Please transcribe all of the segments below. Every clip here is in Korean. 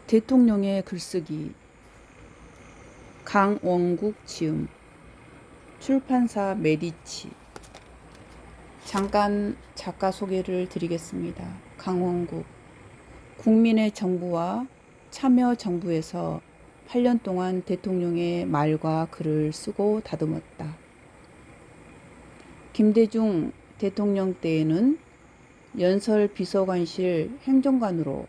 대통령의 글쓰기 강원국 지음 출판사 메디치. 잠깐 작가 소개를 드리겠습니다. 강원국 국민의 정부와 참여정부에서 8년 동안 대통령의 말과 글을 쓰고 다듬었다. 김대중 대통령 때에는 연설비서관실 행정관으로,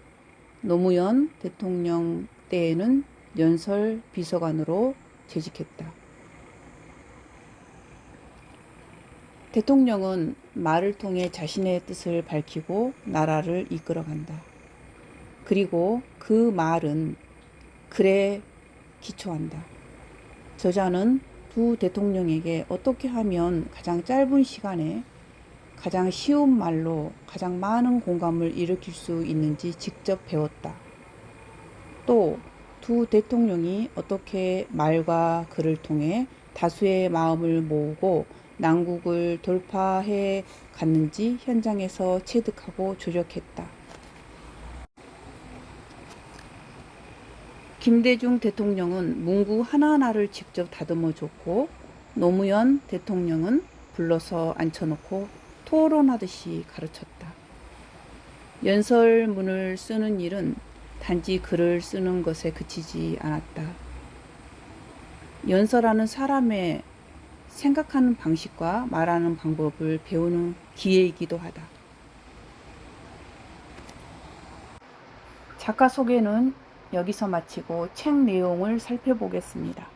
노무현 대통령 때에는 연설비서관으로 재직했다. 대통령은 말을 통해 자신의 뜻을 밝히고 나라를 이끌어간다. 그리고 그 말은 글에 기초한다. 저자는 두 대통령에게 어떻게 하면 가장 짧은 시간에 가장 쉬운 말로 가장 많은 공감을 일으킬 수 있는지 직접 배웠다. 또 두 대통령이 어떻게 말과 글을 통해 다수의 마음을 모으고 난국을 돌파해 갔는지 현장에서 체득하고 조력했다. 김대중 대통령은 문구 하나하나를 직접 다듬어 줬고, 노무현 대통령은 불러서 앉혀놓고 토론하듯이 가르쳤다. 연설문을 쓰는 일은 단지 글을 쓰는 것에 그치지 않았다. 연설하는 사람의 생각하는 방식과 말하는 방법을 배우는 기회이기도 하다. 작가 소개는 여기서 마치고 책 내용을 살펴보겠습니다.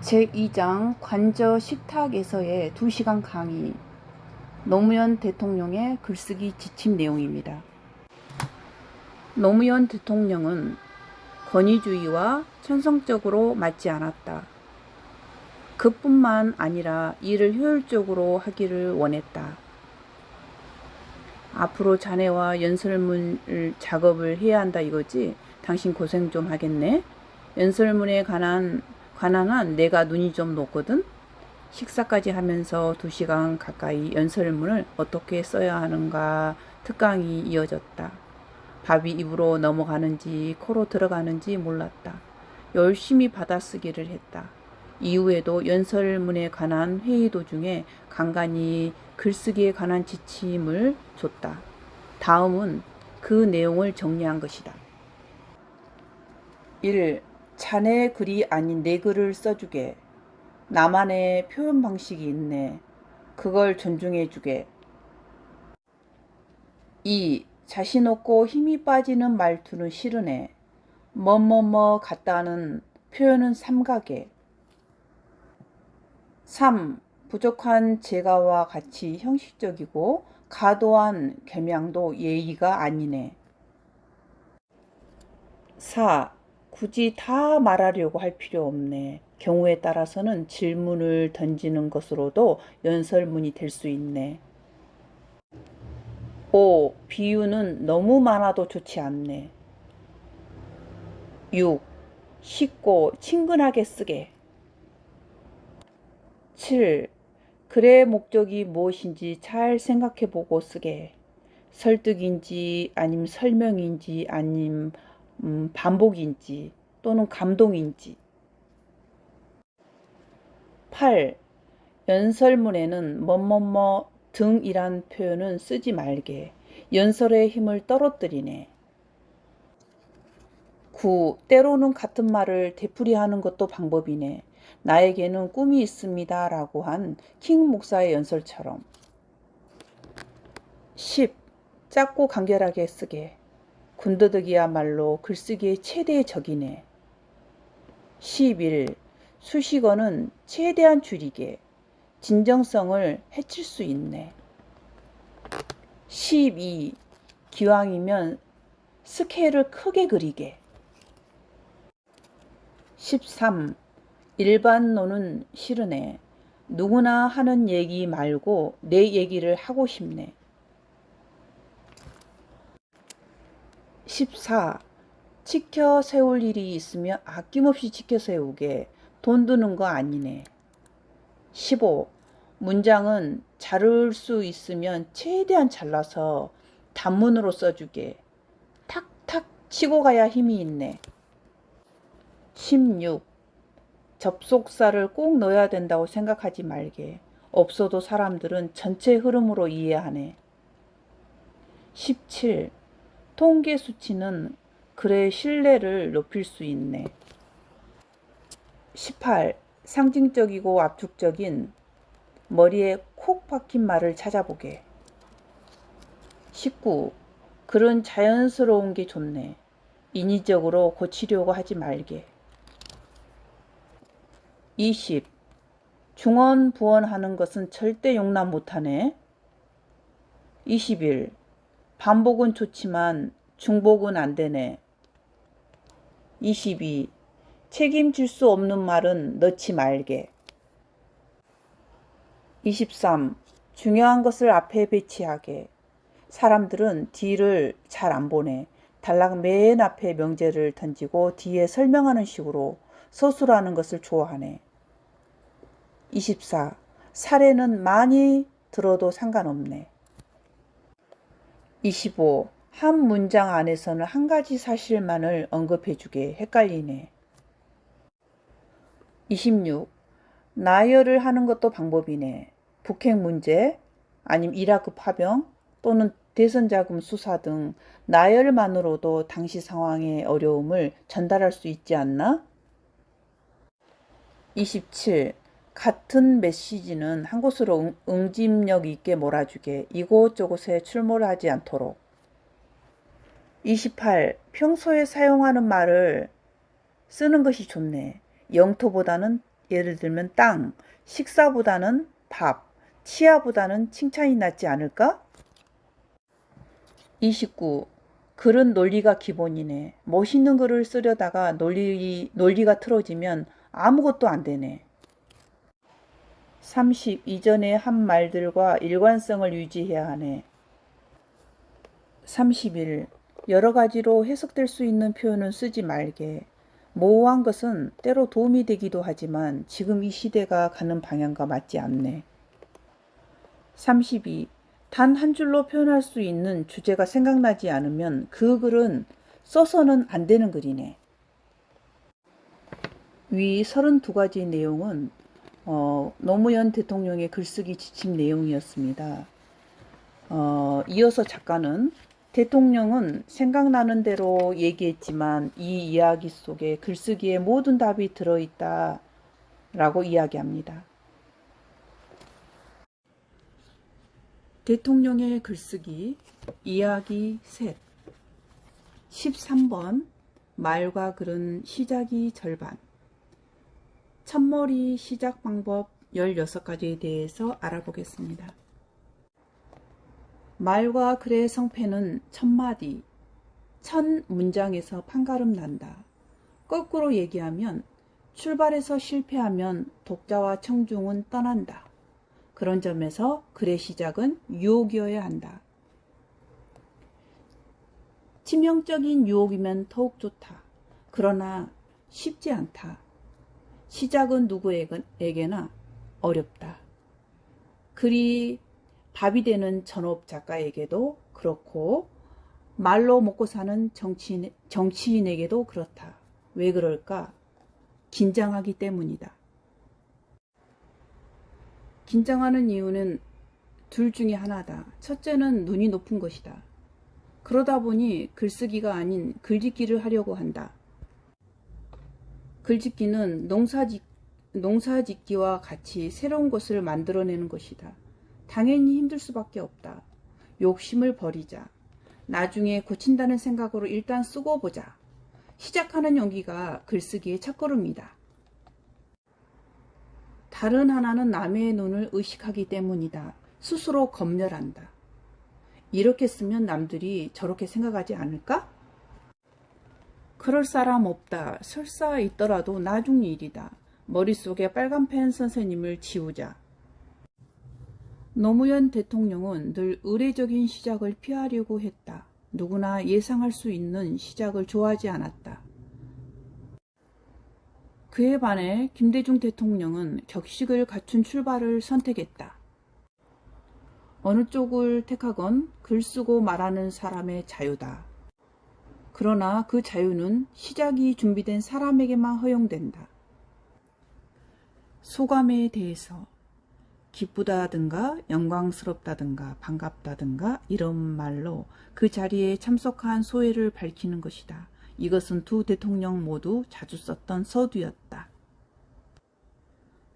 제2장 관저 식탁에서의 2시간 강의. 노무현 대통령의 글쓰기 지침 내용입니다. 노무현 대통령은 권위주의와 천성적으로 맞지 않았다. 그뿐만 아니라 일을 효율적으로 하기를 원했다. 앞으로 자네와 연설문 작업을 해야 한다 이거지? 당신 고생 좀 하겠네? 연설문에 관한 한 내가 눈이 좀 높거든? 식사까지 하면서 2시간 가까이 연설문을 어떻게 써야 하는가 특강이 이어졌다. 밥이 입으로 넘어가는지 코로 들어가는지 몰랐다. 열심히 받아쓰기를 했다. 이후에도 연설문에 관한 회의 도중에 간간히 글쓰기에 관한 지침을 줬다. 다음은 그 내용을 정리한 것이다. 1. 자네 글이 아닌 내 글을 써주게. 나만의 표현 방식이 있네. 그걸 존중해주게. 2. 자신 없고 힘이 빠지는 말투는 싫으네. 뭐뭐뭐 같다는 표현은 삼가게. 3. 부족한 재가와 같이 형식적이고 과도한 겸양도 예의가 아니네. 4. 굳이 다 말하려고 할 필요 없네. 경우에 따라서는 질문을 던지는 것으로도 연설문이 될 수 있네. 5. 비유는 너무 많아도 좋지 않네. 6. 쉽고 친근하게 쓰게. 7. 글의 목적이 무엇인지 잘 생각해보고 쓰게. 설득인지 아님 설명인지 아님 반복인지 또는 감동인지. 8. 연설문에는 뭐뭐뭐 등이란 표현은 쓰지 말게. 연설의 힘을 떨어뜨리네. 9. 때로는 같은 말을 되풀이하는 것도 방법이네. 나에게는 꿈이 있습니다 라고 한 킹 목사의 연설처럼. 10. 짧고 간결하게 쓰게. 군더더기야말로 글쓰기의 최대의 적이네. 11. 수식어는 최대한 줄이게. 진정성을 해칠 수 있네. 12. 기왕이면 스케일을 크게 그리게. 13. 일반론은 싫으네. 누구나 하는 얘기 말고 내 얘기를 하고 싶네. 14. 지켜 세울 일이 있으면 아낌없이 지켜 세우게. 돈 드는 거 아니네. 15. 문장은 자를 수 있으면 최대한 잘라서 단문으로 써주게. 탁탁 치고 가야 힘이 있네. 16. 접속사를 꼭 넣어야 된다고 생각하지 말게. 없어도 사람들은 전체 흐름으로 이해하네. 17. 통계 수치는 글의 신뢰를 높일 수 있네. 18. 상징적이고 압축적인 머리에 콕 박힌 말을 찾아보게. 19. 글은 자연스러운 게 좋네. 인위적으로 고치려고 하지 말게. 20. 중언부언하는 것은 절대 용납 못하네. 21. 반복은 좋지만 중복은 안 되네. 22. 책임질 수 없는 말은 넣지 말게. 23. 중요한 것을 앞에 배치하게. 사람들은 뒤를 잘 안 보네. 단락 맨 앞에 명제를 던지고 뒤에 설명하는 식으로 서술하는 것을 좋아하네. 24. 사례는 많이 들어도 상관없네. 25. 한 문장 안에서는 한 가지 사실만을 언급해주게. 헷갈리네. 26. 나열을 하는 것도 방법이네. 북핵 문제, 아니면 이라크 파병, 또는 대선 자금 수사 등 나열만으로도 당시 상황의 어려움을 전달할 수 있지 않나? 27. 같은 메시지는 한 곳으로 응집력 있게 몰아주게. 이곳저곳에 출몰하지 않도록. 28. 평소에 사용하는 말을 쓰는 것이 좋네. 영토보다는 예를 들면 땅, 식사보다는 밥, 치아보다는 칭찬이 낫지 않을까? 29. 글은 논리가 기본이네. 멋있는 글을 쓰려다가 논리가 틀어지면 아무것도 안 되네. 30. 이전에 한 말들과 일관성을 유지해야 하네. 31. 여러 가지로 해석될 수 있는 표현은 쓰지 말게. 모호한 것은 때로 도움이 되기도 하지만 지금 이 시대가 가는 방향과 맞지 않네. 32. 단 한 줄로 표현할 수 있는 주제가 생각나지 않으면 그 글은 써서는 안 되는 글이네. 위 32가지 내용은 노무현 대통령의 글쓰기 지침 내용이었습니다. 이어서 작가는 대통령은 생각나는 대로 얘기했지만 이 이야기 속에 글쓰기에 모든 답이 들어있다 라고 이야기합니다. 대통령의 글쓰기 이야기 셋 13번 말과 글은 시작이 절반 첫머리 시작 방법 16가지에 대해서 알아보겠습니다. 말과 글의 성패는 첫마디, 첫 문장에서 판가름 난다. 거꾸로 얘기하면 출발해서 실패하면 독자와 청중은 떠난다. 그런 점에서 글의 시작은 유혹이어야 한다. 치명적인 유혹이면 더욱 좋다. 그러나 쉽지 않다. 시작은 누구에게나 어렵다. 글이 밥이 되는 전업 작가에게도 그렇고 말로 먹고 사는 정치인에게도 그렇다. 왜 그럴까? 긴장하기 때문이다. 긴장하는 이유는 둘 중에 하나다. 첫째는 눈이 높은 것이다. 그러다 보니 글쓰기가 아닌 글짓기를 하려고 한다. 글짓기는 농사짓기와 같이 새로운 것을 만들어내는 것이다. 당연히 힘들 수밖에 없다. 욕심을 버리자. 나중에 고친다는 생각으로 일단 쓰고 보자. 시작하는 용기가 글쓰기의 첫걸음이다. 다른 하나는 남의 눈을 의식하기 때문이다. 스스로 검열한다. 이렇게 쓰면 남들이 저렇게 생각하지 않을까? 그럴 사람 없다. 설사 있더라도 나중 일이다. 머릿속에 빨간펜 선생님을 지우자. 노무현 대통령은 늘 의례적인 시작을 피하려고 했다. 누구나 예상할 수 있는 시작을 좋아하지 않았다. 그에 반해 김대중 대통령은 격식을 갖춘 출발을 선택했다. 어느 쪽을 택하건 글 쓰고 말하는 사람의 자유다. 그러나 그 자유는 시작이 준비된 사람에게만 허용된다. 소감에 대해서 기쁘다든가 영광스럽다든가 반갑다든가 이런 말로 그 자리에 참석한 소회를 밝히는 것이다. 이것은 두 대통령 모두 자주 썼던 서두였다.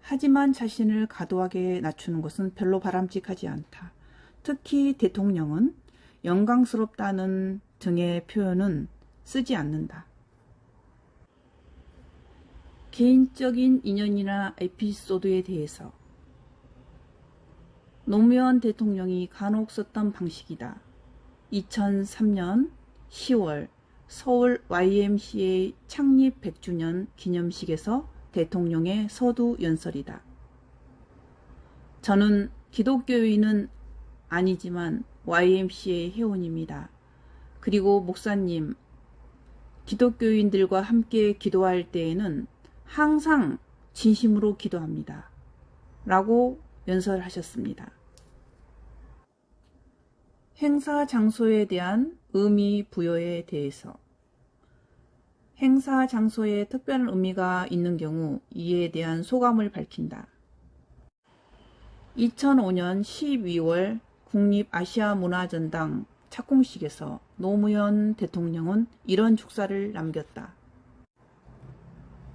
하지만 자신을 과도하게 낮추는 것은 별로 바람직하지 않다. 특히 대통령은 영광스럽다는 등의 표현은 쓰지 않는다. 개인적인 인연이나 에피소드에 대해서 노무현 대통령이 간혹 썼던 방식이다. 2003년 10월 서울 YMCA 창립 100주년 기념식에서 대통령의 서두 연설이다. 저는 기독교인은 아니지만 YMCA 회원입니다. 그리고 목사님, 기독교인들과 함께 기도할 때에는 항상 진심으로 기도합니다. 라고 연설하셨습니다. 행사 장소에 대한 의미 부여에 대해서 행사 장소에 특별한 의미가 있는 경우 이에 대한 소감을 밝힌다. 2005년 12월 국립아시아문화전당 착공식에서 노무현 대통령은 이런 축사를 남겼다.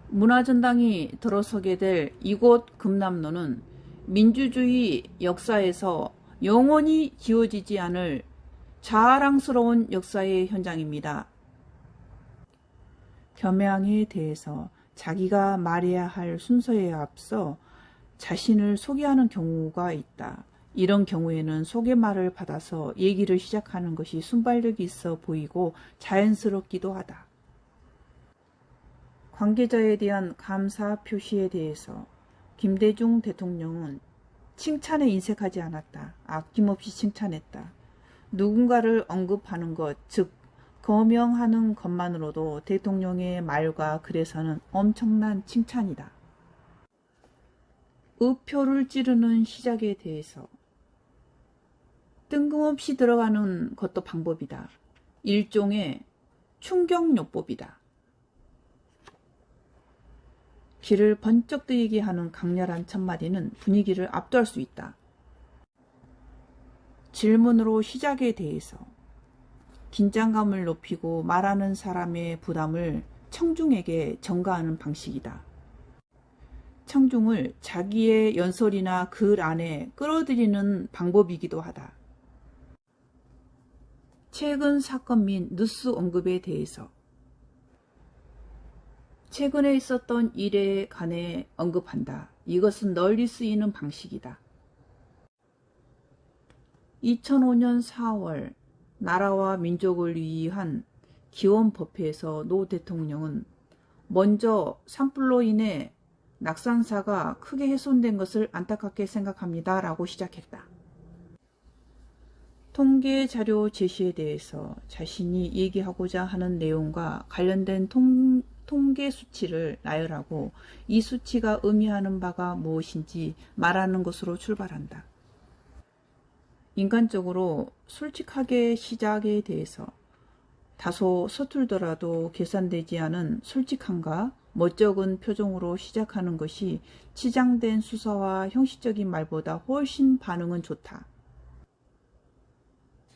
문화전당이 들어서게 될 이곳 금남로는 민주주의 역사에서 영원히 지워지지 않을 자랑스러운 역사의 현장입니다. 겸양에 대해서 자기가 말해야 할 순서에 앞서 자신을 소개하는 경우가 있다. 이런 경우에는 소개말을 받아서 얘기를 시작하는 것이 순발력이 있어 보이고 자연스럽기도 하다. 관계자에 대한 감사 표시에 대해서 김대중 대통령은 칭찬에 인색하지 않았다. 아낌없이 칭찬했다. 누군가를 언급하는 것, 즉 거명하는 것만으로도 대통령의 말과 글에서는 엄청난 칭찬이다. 의표를 찌르는 시작에 대해서 뜬금없이 들어가는 것도 방법이다. 일종의 충격요법이다. 귀를 번쩍 뜨이게 하는 강렬한 첫마디는 분위기를 압도할 수 있다. 질문으로 시작에 대해서 긴장감을 높이고 말하는 사람의 부담을 청중에게 전가하는 방식이다. 청중을 자기의 연설이나 글 안에 끌어들이는 방법이기도 하다. 최근 사건 및 뉴스 언급에 대해서 최근에 있었던 일에 관해 언급한다. 이것은 널리 쓰이는 방식이다. 2005년 4월 나라와 민족을 위한 기원법회에서 노 대통령은 먼저 산불로 인해 낙산사가 크게 훼손된 것을 안타깝게 생각합니다. 라고 시작했다. 통계 자료 제시에 대해서 자신이 얘기하고자 하는 내용과 관련된 통계 수치를 나열하고 이 수치가 의미하는 바가 무엇인지 말하는 것으로 출발한다. 인간적으로 솔직하게 시작에 대해서 다소 서툴더라도 계산되지 않은 솔직함과 멋쩍은 표정으로 시작하는 것이 치장된 수사와 형식적인 말보다 훨씬 반응은 좋다.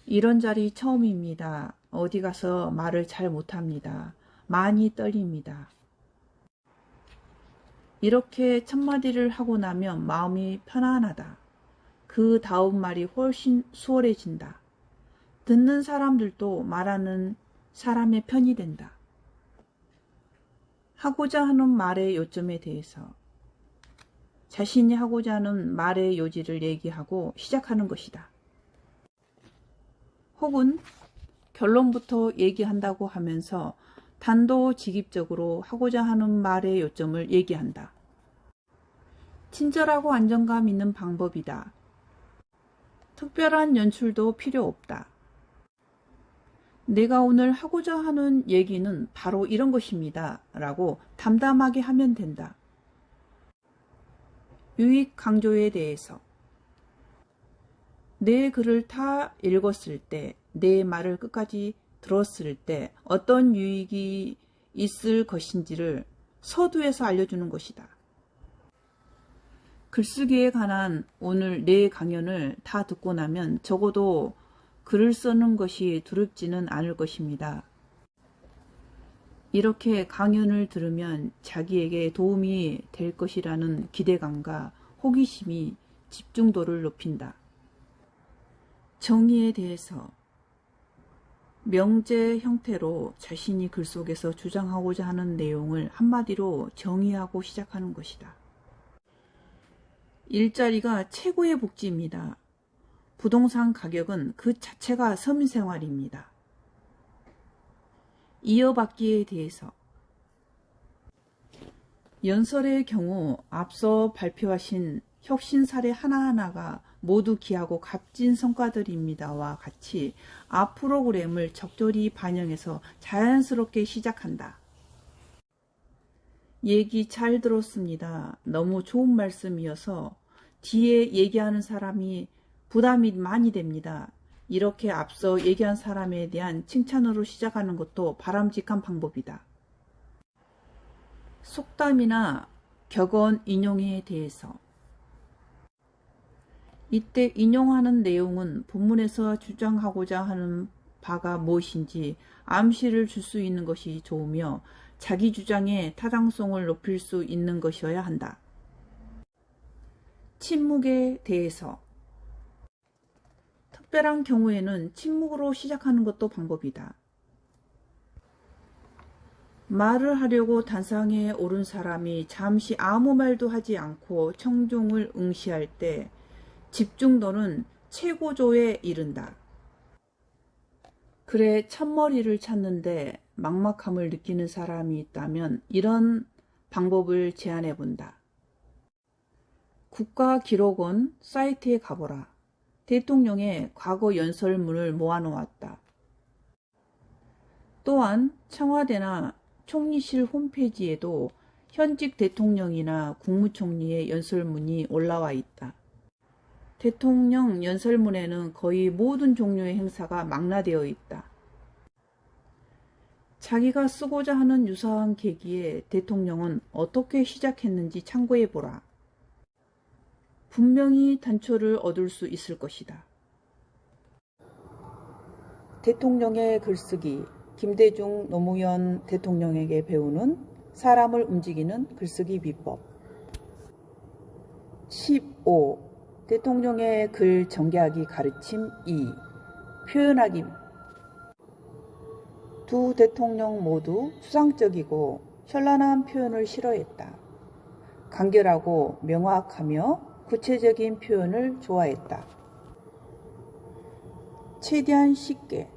이런 자리 처음입니다. 어디 가서 말을 잘 못합니다. 많이 떨립니다. 이렇게 첫마디를 하고 나면 마음이 편안하다. 그 다음 말이 훨씬 수월해진다. 듣는 사람들도 말하는 사람의 편이 된다. 하고자 하는 말의 요점에 대해서 자신이 하고자 하는 말의 요지를 얘기하고 시작하는 것이다. 혹은 결론부터 얘기한다고 하면서 단도직입적으로 하고자 하는 말의 요점을 얘기한다. 친절하고 안정감 있는 방법이다. 특별한 연출도 필요 없다. 내가 오늘 하고자 하는 얘기는 바로 이런 것입니다. 라고 담담하게 하면 된다. 유익 강조에 대해서 내 글을 다 읽었을 때 내 말을 끝까지 들었을 때 어떤 유익이 있을 것인지를 서두에서 알려주는 것이다. 글쓰기에 관한 오늘 네 강연을 다 듣고 나면 적어도 글을 쓰는 것이 두렵지는 않을 것입니다. 이렇게 강연을 들으면 자기에게 도움이 될 것이라는 기대감과 호기심이 집중도를 높인다. 정의에 대해서 명제 형태로 자신이 글 속에서 주장하고자 하는 내용을 한마디로 정의하고 시작하는 것이다. 일자리가 최고의 복지입니다. 부동산 가격은 그 자체가 서민생활입니다. 이어받기에 대해서 연설의 경우 앞서 발표하신 혁신 사례 하나하나가 모두 귀하고 값진 성과들입니다와 같이 앞 프로그램을 적절히 반영해서 자연스럽게 시작한다. 얘기 잘 들었습니다. 너무 좋은 말씀이어서 뒤에 얘기하는 사람이 부담이 많이 됩니다. 이렇게 앞서 얘기한 사람에 대한 칭찬으로 시작하는 것도 바람직한 방법이다. 속담이나 격언 인용에 대해서 이때 인용하는 내용은 본문에서 주장하고자 하는 바가 무엇인지 암시를 줄 수 있는 것이 좋으며 자기 주장의 타당성을 높일 수 있는 것이어야 한다. 침묵에 대해서 특별한 경우에는 침묵으로 시작하는 것도 방법이다. 말을 하려고 단상에 오른 사람이 잠시 아무 말도 하지 않고 청중을 응시할 때 집중도는 최고조에 이른다. 글의 첫머리를 찾는데 막막함을 느끼는 사람이 있다면 이런 방법을 제안해 본다. 국가기록원 사이트에 가보라. 대통령의 과거 연설문을 모아놓았다. 또한 청와대나 총리실 홈페이지에도 현직 대통령이나 국무총리의 연설문이 올라와 있다. 대통령 연설문에는 거의 모든 종류의 행사가 망라되어 있다. 자기가 쓰고자 하는 유사한 계기에 대통령은 어떻게 시작했는지 참고해보라. 분명히 단초를 얻을 수 있을 것이다. 대통령의 글쓰기, 김대중 노무현 대통령에게 배우는 사람을 움직이는 글쓰기 비법. 15. 대통령의 글 전개하기 가르침 2. 표현하기. 두 대통령 모두 수상적이고 현란한 표현을 싫어했다. 간결하고 명확하며 구체적인 표현을 좋아했다. 최대한 쉽게.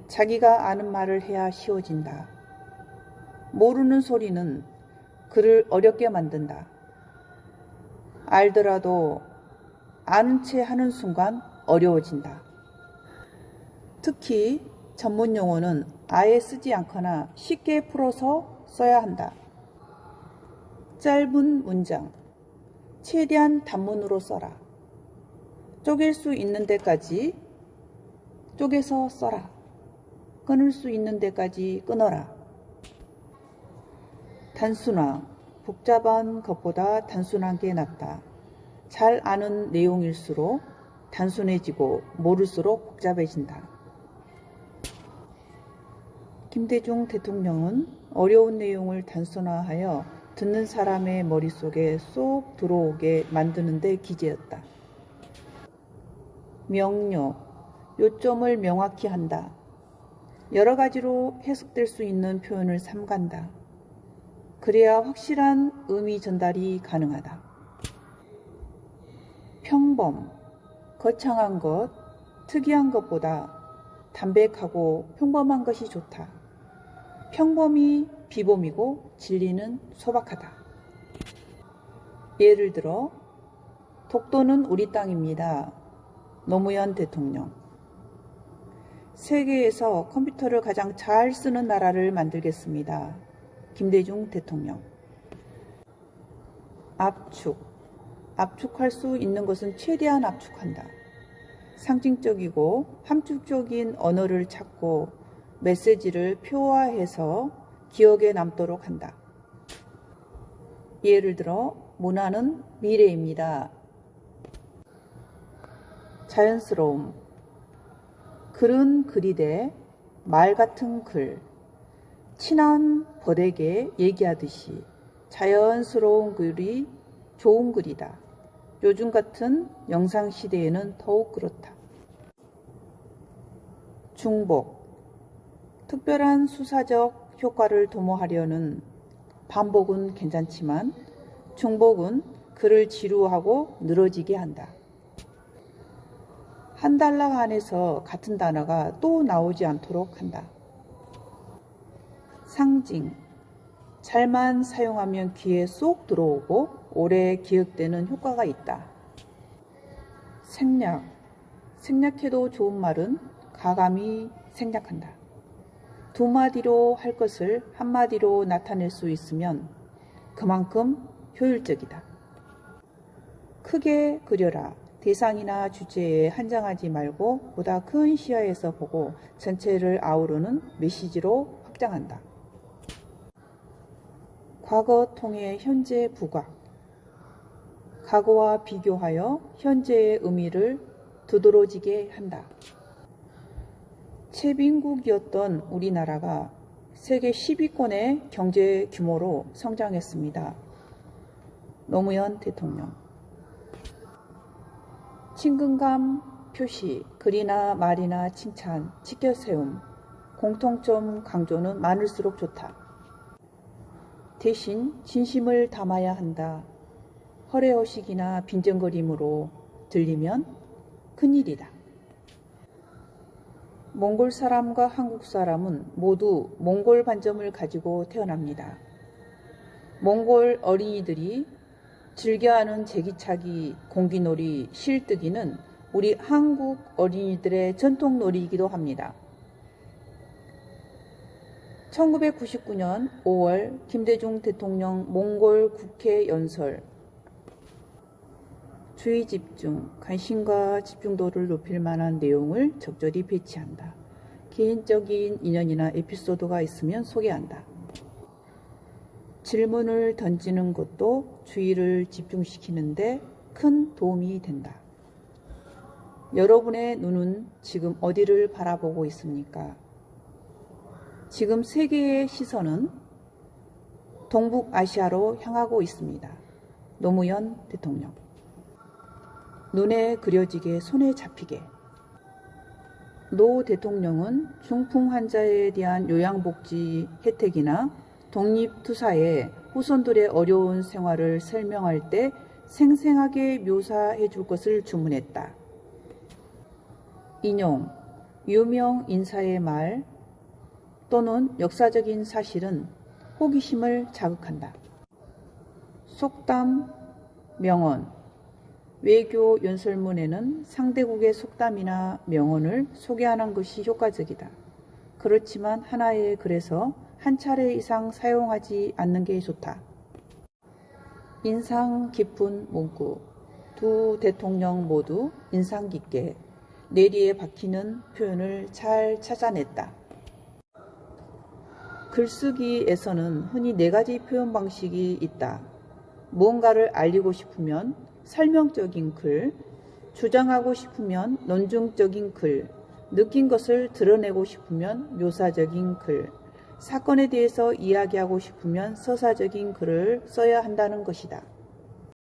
자기가 아는 말을 해야 쉬워진다. 모르는 소리는 글을 어렵게 만든다. 알더라도 아는 채 하는 순간 어려워진다. 특히 전문 용어는 아예 쓰지 않거나 쉽게 풀어서 써야 한다. 짧은 문장, 최대한 단문으로 써라. 쪼갤 수 있는 데까지 쪼개서 써라. 끊을 수 있는 데까지 끊어라. 단순화, 복잡한 것보다 단순한 게 낫다. 잘 아는 내용일수록 단순해지고 모를수록 복잡해진다. 김대중 대통령은 어려운 내용을 단순화하여 듣는 사람의 머릿속에 쏙 들어오게 만드는 데 기재였다. 명료, 요점을 명확히 한다. 여러 가지로 해석될 수 있는 표현을 삼간다. 그래야 확실한 의미 전달이 가능하다. 평범, 거창한 것, 특이한 것보다 담백하고 평범한 것이 좋다. 평범이 비범이고 진리는 소박하다. 예를 들어 독도는 우리 땅입니다. 노무현 대통령. 세계에서 컴퓨터를 가장 잘 쓰는 나라를 만들겠습니다. 김대중 대통령. 압축. 압축할 수 있는 것은 최대한 압축한다. 상징적이고 함축적인 언어를 찾고 메시지를 표화해서 기억에 남도록 한다. 예를 들어 문화는 미래입니다. 자연스러움. 글은 글이되 말 같은 글. 친한 버에게 얘기하듯이 자연스러운 글이 좋은 글이다. 요즘 같은 영상 시대에는 더욱 그렇다. 중복. 특별한 수사적 효과를 도모하려는 반복은 괜찮지만 중복은 글을 지루하고 늘어지게 한다. 한 단락 안에서 같은 단어가 또 나오지 않도록 한다. 상징. 잘만 사용하면 귀에 쏙 들어오고 오래 기억되는 효과가 있다. 생략. 생략해도 좋은 말은 가감히 생략한다. 두 마디로 할 것을 한 마디로 나타낼 수 있으면 그만큼 효율적이다. 크게 그려라. 대상이나 주제에 한정하지 말고 보다 큰 시야에서 보고 전체를 아우르는 메시지로 확장한다. 과거 통해 현재 부각. 과거와 비교하여 현재의 의미를 두드러지게 한다. 최빈국이었던 우리나라가 세계 10위권의 경제 규모로 성장했습니다. 노무현 대통령. 친근감 표시, 글이나 말이나 칭찬, 지켜세움, 공통점 강조는 많을수록 좋다. 대신 진심을 담아야 한다. 허례허식이나 빈정거림으로 들리면 큰일이다. 몽골 사람과 한국 사람은 모두 몽골 반점을 가지고 태어납니다. 몽골 어린이들이 즐겨하는 제기차기, 공기놀이, 실뜨기는 우리 한국 어린이들의 전통놀이이기도 합니다. 1999년 5월 김대중 대통령 몽골 국회 연설. 주의 집중, 관심과 집중도를 높일 만한 내용을 적절히 배치한다. 개인적인 인연이나 에피소드가 있으면 소개한다. 질문을 던지는 것도 주의를 집중시키는데 큰 도움이 된다. 여러분의 눈은 지금 어디를 바라보고 있습니까? 지금 세계의 시선은 동북아시아로 향하고 있습니다. 노무현 대통령. 눈에 그려지게 손에 잡히게. 노 대통령은 중풍 환자에 대한 요양복지 혜택이나 독립투사의 후손들의 어려운 생활을 설명할 때 생생하게 묘사해 줄 것을 주문했다. 인용. 유명 인사의 말 또는 역사적인 사실은 호기심을 자극한다. 속담, 명언. 외교 연설문에는 상대국의 속담이나 명언을 소개하는 것이 효과적이다. 그렇지만 하나의 글에서 한 차례 이상 사용하지 않는 게 좋다. 인상 깊은 문구. 두 대통령 모두 인상 깊게 내리에 박히는 표현을 잘 찾아냈다. 글쓰기에서는 흔히 4가지 표현 방식이 있다. 무언가를 알리고 싶으면 설명적인 글, 주장하고 싶으면 논증적인 글, 느낀 것을 드러내고 싶으면 묘사적인 글, 사건에 대해서 이야기하고 싶으면 서사적인 글을 써야 한다는 것이다.